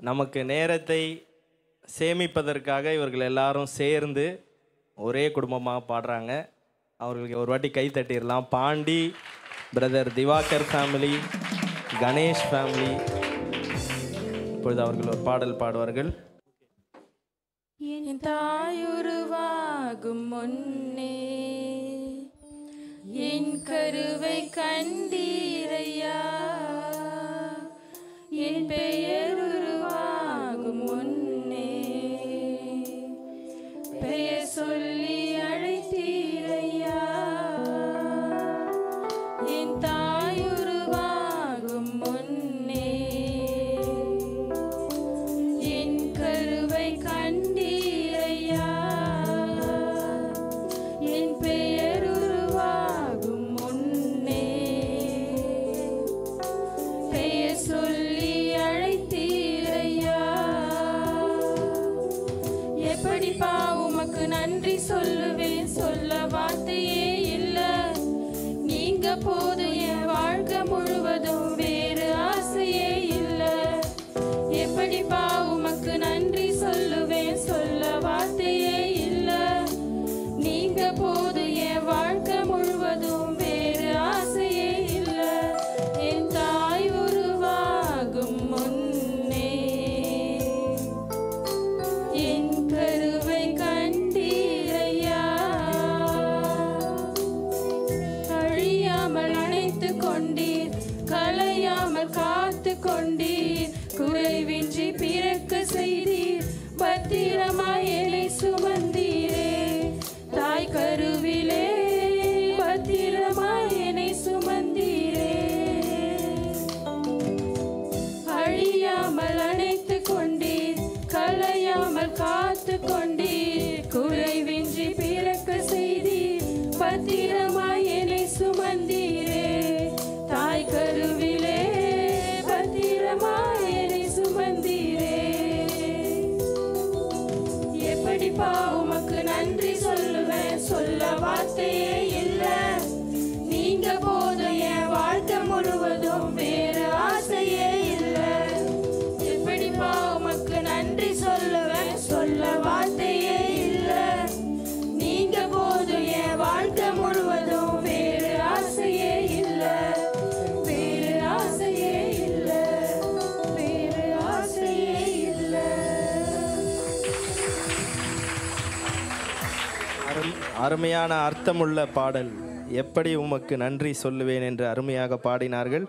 நமக்கு நேரத்தை சேமிப்பதற்காக இவர்கள் எல்லாரும் சேர்ந்து ஒரே குடும்பமாக பாடுறாங்க. அவர்களுக்கு ஒரு வாட்டி கை தட்டிடலாம். Pandi brother Diwakar family, Ganesh family. இப்பொழுது அவர்கள் ஒரு பாடல் பாடுவார்கள். என் தாயுருவாகும் முன்னே என் கருவை கண்டீரையா, என் பெயர் உருவாகும் முன்னே பெயர் சொல்லி அழைத்தீரையா. என் தாயுருவாகும் முன்னே என் கருவை கண்டீரையா, என் பெயர் உருவாகும் முன்னே பெயர் சொல்லி அழைத்தீரையா. எப்படிப்பா உமக்கு நன்றி சொல்லுவேன், சொல்ல வார்த்தையே இல்லை. நீங்க போது என் வாழ்க்கை முழுவதும் வேறு ஆசையே இல்லை. எப்படிப்பா உமக்கு நன்றி சொல்லுவேன், சொல்ல வார்த்தையே இல்லை. நீங்க போது என் வாழ்க்கை முழுவதும் வேறு ஆசையே இல்லை. என் தாய் உருவாகும் முன்னே என் கருவை கண்டீரையா. அழியாமல் அணைத்து கொண்டீர், கலையாமல் காத்து கொண்டீர், குறைவின்றி பிறக்க செய்தீர், பத்திரமாய் என்னை சுமந்தீரே. தாய் கருவிலே பத்திரமாய் என்னை சுமந்தீரே. அழியாமல் அணைத்து கொண்டீர், கலையாமல் காத்து கொண்டீர், குறைவின்றி பிறக்க செய்தீர், பத்திரமாய் என்னை சுமந்தீரே. தாய் கருவிலே பத்திரமாய் என்னை சுமந்தீரே. எப்படிப்பா உமக்கு நன்றி சொல்லுவேன், சொல்ல வார்த்தையே இல்லை. நீங்க போதும் என் வாழ்க்கை முழுவதும் வேறு ஆசையே இல்லை. எப்படிப்பா உமக்கு நன்றி சொல்லுவேன், சொல்ல வார்த்தையே இல்லை. நீங்க போதும் என் வாழ்க்கை முழுவதும் வேறு ஆசையே இல்லை. வேறு ஆசையே இல்லை, வேறு ஆசையே இல்லை. அருமையான அர்த்தமுள்ள பாடல். எப்படி உமக்கு நன்றி சொல்லுவேன் என்று அருமையாக பாடினார்கள்.